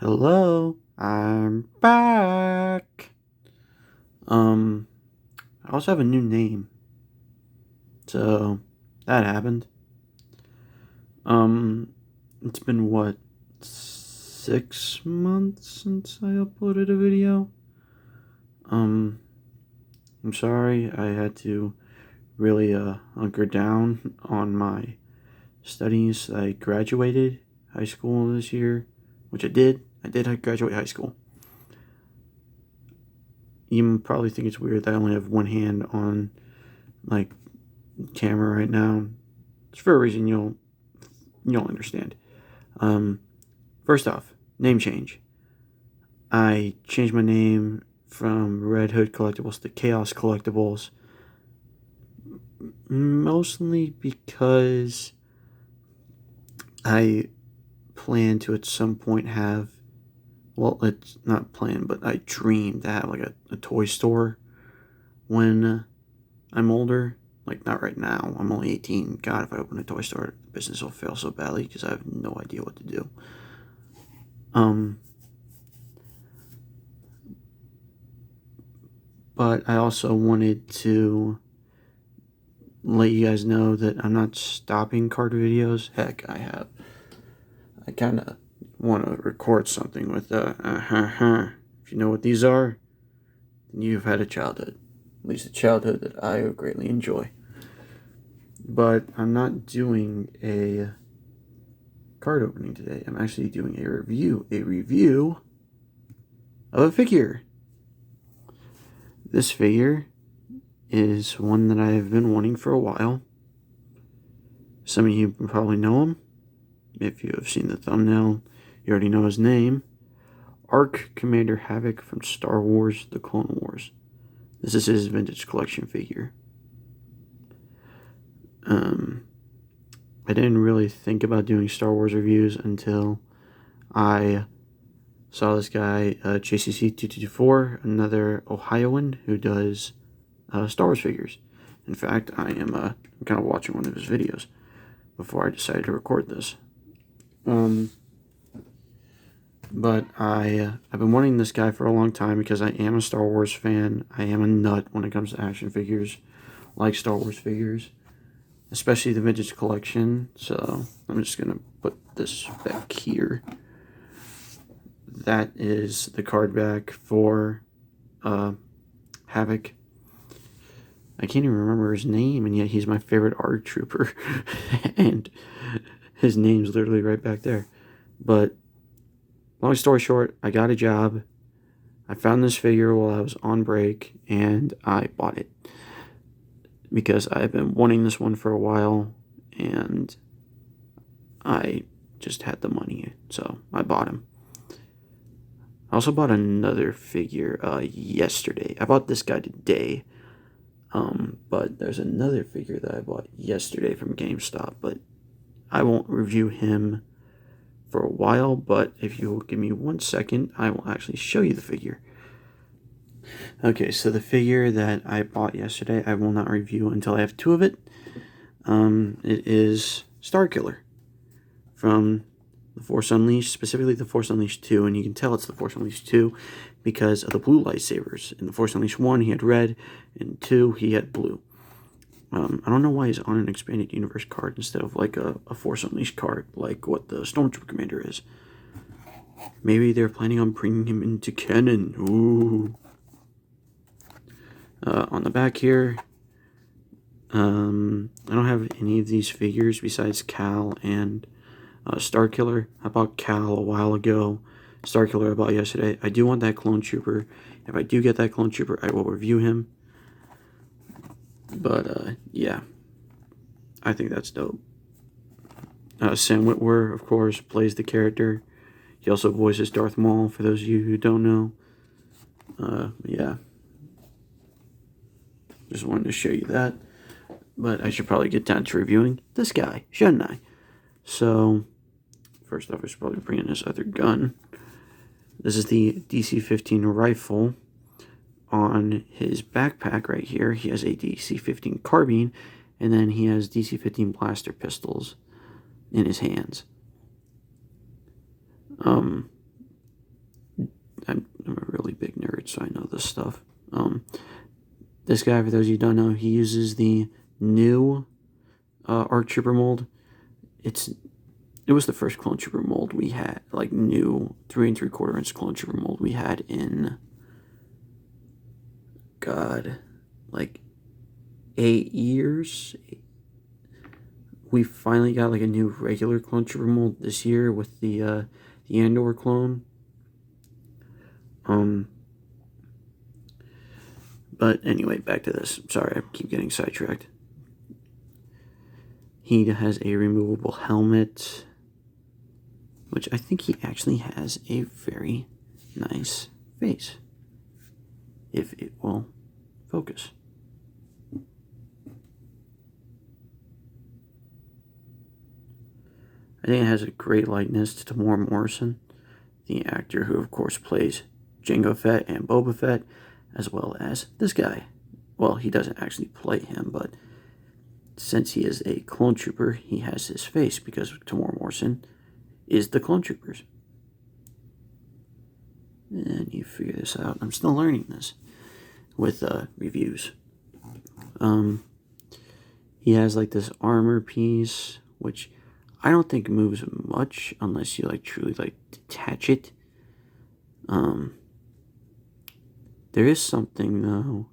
Hello, I'm back. I also have a new name. So that happened. Um, it's been what, 6 months since I uploaded a video. Um, I'm sorry I had to really hunker down on my studies. I graduated high school this year, which I did. I graduate high school. You probably think it's weird that I only have one hand on like camera right now. It's for a reason you'll understand. Um, First off, name change. I changed my name from Red Hood Collectibles to Chaos Collectibles, mostly because I plan to at some point have, well, it's not planned, but I dream to have like a toy store when I'm older. Like, not right now. I'm only 18. God, if I open a toy store, the business will fail so badly because I have no idea what to do. But I also wanted to let you guys know that I'm not stopping card videos. Heck, I kind of want to record something with If you know what these are, then you've had a childhood. At least a childhood that I greatly enjoy. But I'm not doing a card opening today. I'm actually doing a review. A review of a figure. This figure is one that I have been wanting for a while. Some of you probably know him. If you have seen the thumbnail, you already know his name. Arc Commander HAVOC from Star Wars: The Clone Wars. This is his vintage collection figure. I didn't really think about doing Star Wars reviews until I saw this guy, JCC224, another Ohioan who does Star Wars figures. In fact, I'm kind of watching one of his videos before I decided to record this. But I've been wanting this guy for a long time because I am a Star Wars fan. I am a nut when it comes to action figures, like Star Wars figures, especially the vintage collection. So I'm just gonna put this back here. That is the card back for HAVOC. I can't even remember his name, and yet he's my favorite ARC trooper. And his name's literally right back there. But long story short, I got a job. I found this figure while I was on break, and I bought it. Because I've been wanting this one for a while, and I just had the money, so I bought him. I also bought another figure yesterday. I bought this guy today. But there's another figure that I bought yesterday from GameStop, but I won't review him for a while, but if you will give me 1 second, I will actually show you the figure. Okay, so the figure that I bought yesterday, I will not review until I have two of it. It is Starkiller from The Force Unleashed, specifically The Force Unleashed 2, and you can tell it's The Force Unleashed 2 because of the blue lightsabers. In The Force Unleashed 1, he had red, and 2, he had blue. I don't know why he's on an Expanded Universe card instead of like a Force Unleashed card, like what the Stormtrooper Commander is. Maybe they're planning on bringing him into canon. Ooh. On the back here, I don't have any of these figures besides Cal and Starkiller. I bought Cal a while ago. Starkiller I bought yesterday. I do want that Clone Trooper. If I do get that Clone Trooper, I will review him. But, yeah. I think that's dope. Sam Witwer, of course, plays the character. He also voices Darth Maul, for those of you who don't know. Yeah. Just wanted to show you that. But I should probably get down to reviewing this guy, shouldn't I? So, first off, I should probably bring in this other gun. This is the DC-15 rifle. On his backpack right here, he has a DC-15 carbine, and then he has DC-15 blaster pistols in his hands. this stuff. This guy, for those of you who don't know, he uses the new ARC Trooper mold. It was the first clone trooper mold we had, like new 3 3/4 inch clone trooper mold we had in, God, like 8 years. We finally got like a new regular clone trooper mold this year with the Andor clone. But anyway, back to this. Sorry, I keep getting sidetracked. He has a removable helmet, which I think he actually has a very nice face, if it will focus. I think it has a great likeness to Tamora Morrison, the actor who, of course, plays Jango Fett and Boba Fett, as well as this guy. Well, he doesn't actually play him, but since he is a clone trooper, he has his face because Tamora Morrison is the clone troopers. And you figure this out. I'm still learning this with reviews. He has like this armor piece, which I don't think moves much unless you like truly like detach it. There is something though.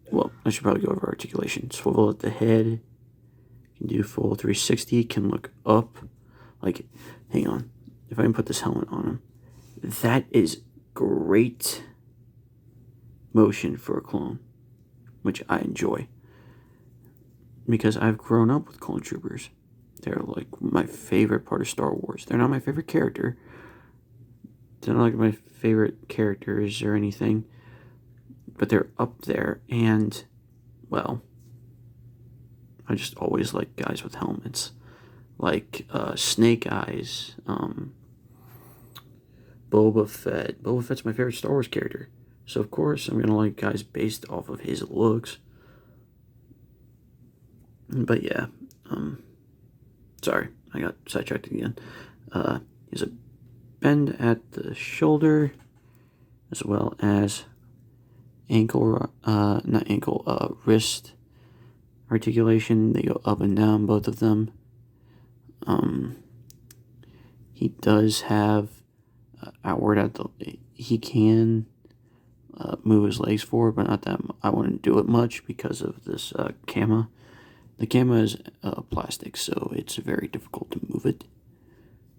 Well, I should probably go over articulation. Swivel at the head. Can do full 360. Can look up. Like, hang on. If I can put this helmet on him, that is great motion for a clone, which I enjoy because I've grown up with clone troopers. They're like my favorite part of Star Wars. They're not my favorite character. They're not like my favorite characters or anything, but they're up there. And, well, I just always like guys with helmets, like Snake Eyes, Boba Fett. Boba Fett's my favorite Star Wars character, so of course I'm gonna like guys based off of his looks. But yeah, sorry, I got sidetracked again. He's a bend at the shoulder, as well as wrist articulation. They go up and down, both of them. He does have outward at the. He can move his legs forward, but not that. I wouldn't do it much because of this cama. The cama is plastic, so it's very difficult to move it.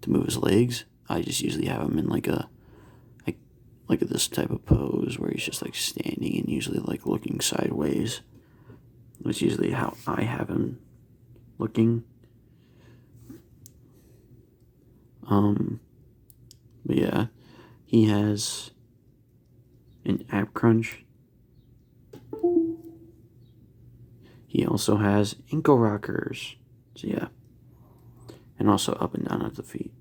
To move his legs, I just usually have him in like this type of pose where he's just like standing and usually like looking sideways. That's usually how I have him looking. But yeah, he has an ab crunch. He also has ankle rockers. So yeah. And also up and down at the feet.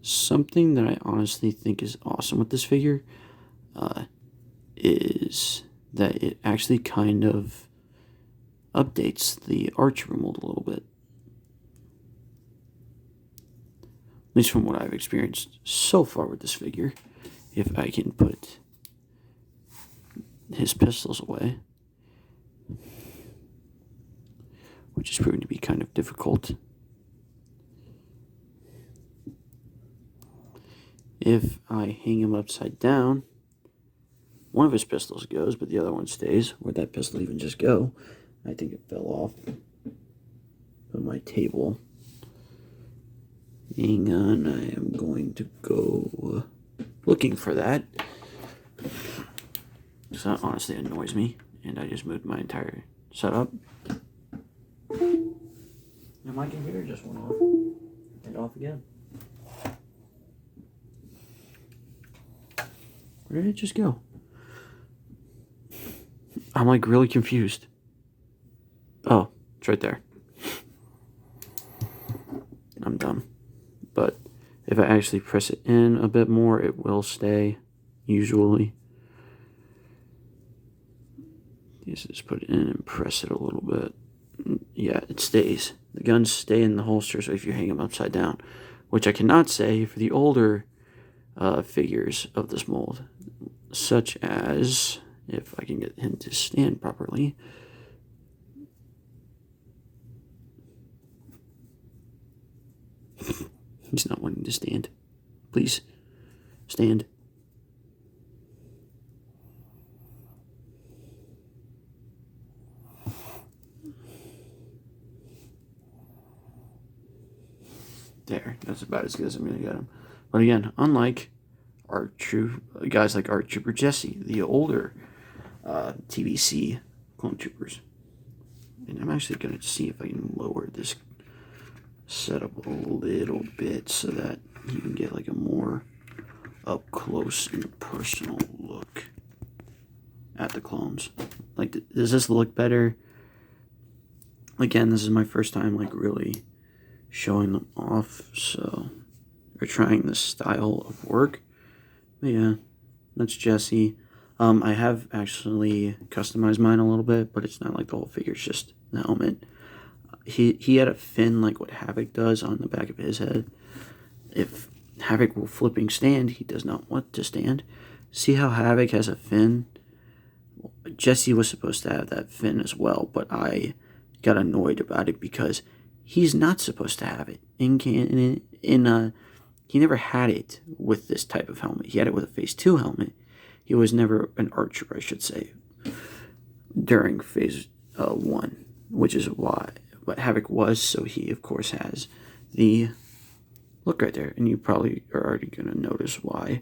Something that I honestly think is awesome with this figure is that it actually kind of updates the archer mold a little bit. At least from what I've experienced so far with this figure. If I can put his pistols away, which is proving to be kind of difficult. If I hang him upside down, one of his pistols goes, but the other one stays. Where'd that pistol even just go? I think it fell off of my table. Hang on, I am going to go looking for that. So that honestly annoys me, and I just moved my entire setup. And my computer just went off. And off again. Where did it just go? I'm like really confused. Oh, it's right there. I'm dumb. But if I actually press it in a bit more, it will stay, usually. Just put it in and press it a little bit. Yeah, it stays. The guns stay in the holsters if you hang them upside down, which I cannot say for the older figures of this mold, such as, if I can get him to stand properly. He's not wanting to stand. Please, stand. There, that's about as good as I'm going to get him. But again, unlike guys like Art Trooper Jesse, the older TVC clone troopers. And I'm actually going to see if I can lower this setup a little bit so that you can get like a more up close and personal look at the clones. Like, does this look better? Again, this is my first time like really showing them off, so we're trying this style of work. But yeah, that's Jesse. I have actually customized mine a little bit, but it's not like the whole figure, it's just the helmet. He had a fin like what HAVOC does on the back of his head. If HAVOC will flipping stand, he does not want to stand. See how HAVOC has a fin? Jesse was supposed to have that fin as well, but I got annoyed about it because he's not supposed to have it. He never had it with this type of helmet. He had it with a Phase 2 helmet. He was never an archer, I should say, during Phase 1, which is why what HAVOC was. So he, of course, has the look right there. And you probably are already going to notice why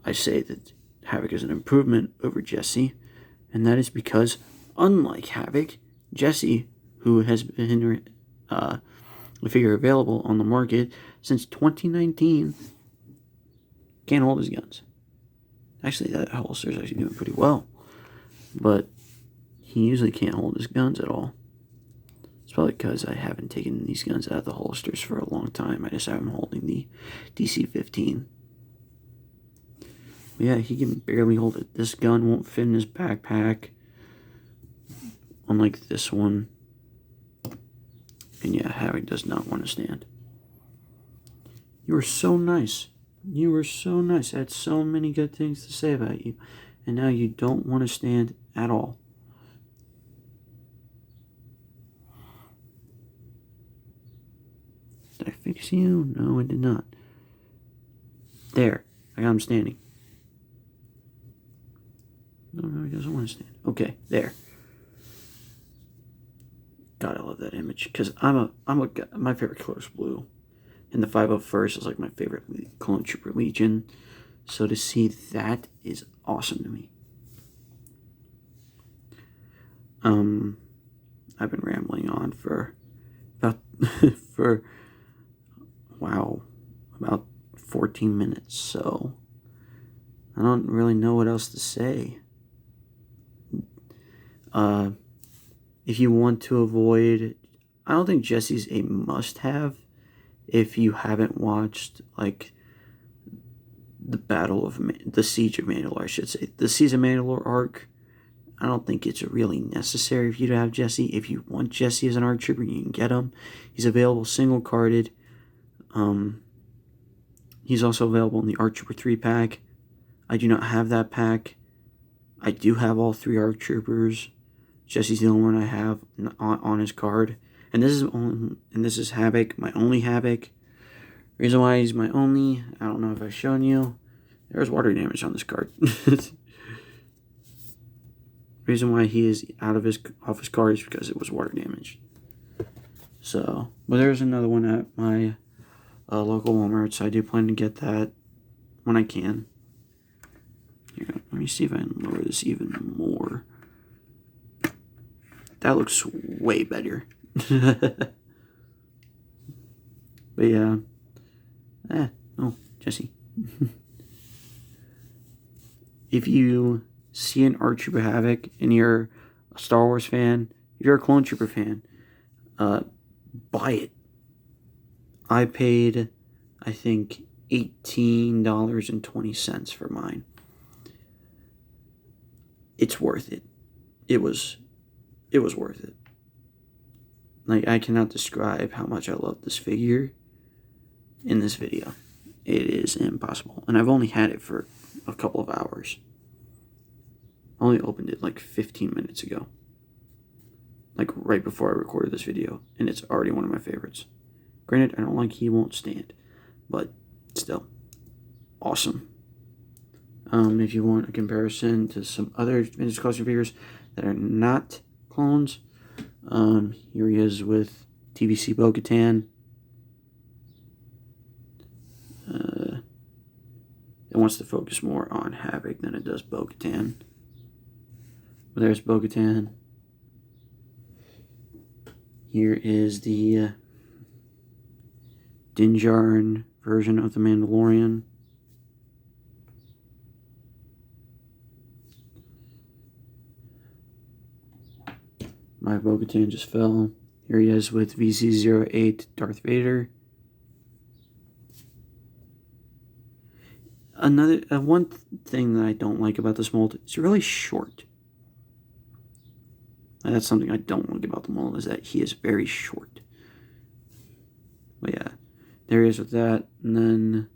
I say that HAVOC is an improvement over Jesse. And that is because, unlike HAVOC, Jesse, who has been a figure available on the market since 2019, can't hold his guns. Actually, that holster is actually doing pretty well, but he usually can't hold his guns at all. It's probably because I haven't taken these guns out of the holsters for a long time. I just have him holding the DC-15. But yeah, he can barely hold it. This gun won't fit in his backpack, unlike this one. And yeah, HAVOC does not want to stand. You were so nice. You were so nice. I had so many good things to say about you. And now you don't want to stand at all. Did I fix you? No, I did not. There. I got him standing. No, he doesn't want to stand. Okay, there. God, I love that image. Because my favorite color is blue. And the 501st is like my favorite Clone Trooper Legion. So to see that is awesome to me. I've been rambling on for about about 14 minutes, so I don't really know what else to say. If you want to avoid, I don't think Jesse's a must-have if you haven't watched like the Siege of Mandalore, I should say. The Siege of Mandalore arc, I don't think it's really necessary for you to have Jesse. If you want Jesse as an ARC trooper, you can get him. He's available single-carded. He's also available in the ARC Trooper 3 pack. I do not have that pack. I do have all 3 ARC Troopers. Jesse's the only one I have on his card. And this is HAVOC, my only HAVOC. Reason why he's my only, I don't know if I've shown you. There's water damage on this card. Reason why he is off his card is because it was water damage. So, but there's another one at my local Walmart, so I do plan to get that when I can. Here, let me see if I can lower this even more. That looks way better. But yeah. Oh, Jesse. If you see an ARC Trooper HAVOC and you're a Star Wars fan, if you're a Clone Trooper fan, buy it. I paid, I think, $18.20 for mine. It's worth it. It was worth it. Like, I cannot describe how much I love this figure in this video. It is impossible. And I've only had it for a couple of hours. I only opened it like 15 minutes ago. Like right before I recorded this video. And it's already one of my favorites. Granted, I don't like He Won't Stand. But still, awesome. If you want a comparison to some other vintage collection figures that are not clones, here he is with TVC Bo-Katan. It wants to focus more on HAVOC than it does Bo-Katan. But there's Bo-Katan. Here is the Din Djarin version of the Mandalorian. My Bo-Katan just fell. Here he is with VC-08 Darth Vader. One thing that I don't like about this mold, it's really short. And that's something I don't like about the mold, is that he is very short. But yeah, there he is with that. And then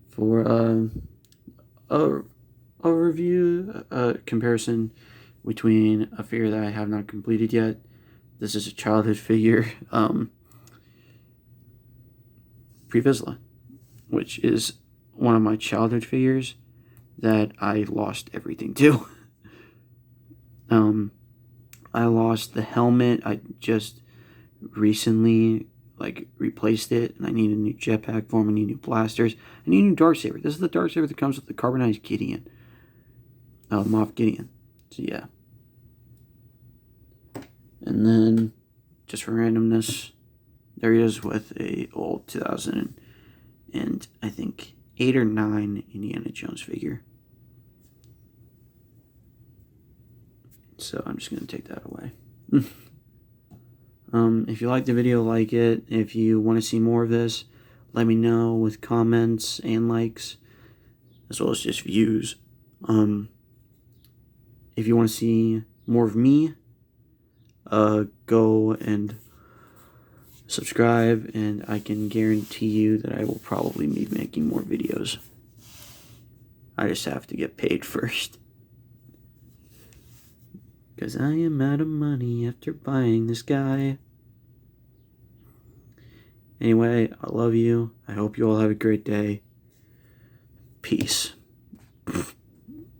for a review, comparison between a figure that I have not completed yet. This is a childhood figure, Pre-Vizsla, which is one of my childhood figures that I lost everything to. I lost the helmet. I just recently replaced it, and I need a new jetpack for him. I need new blasters. I need a new Darksaber. This is the Darksaber that comes with the carbonized Gideon. Moff Gideon. So yeah. And then, just for randomness, there he is with a old 2000 and I think 8 or 9 Indiana Jones figure. So I'm just going to take that away. If you like the video, like it. If you want to see more of this, let me know with comments and likes, as well as just views. If you want to see more of me, go and subscribe, and I can guarantee you that I will probably be making more videos. I just have to get paid first. Because I am out of money after buying this guy. Anyway, I love you. I hope you all have a great day. Peace.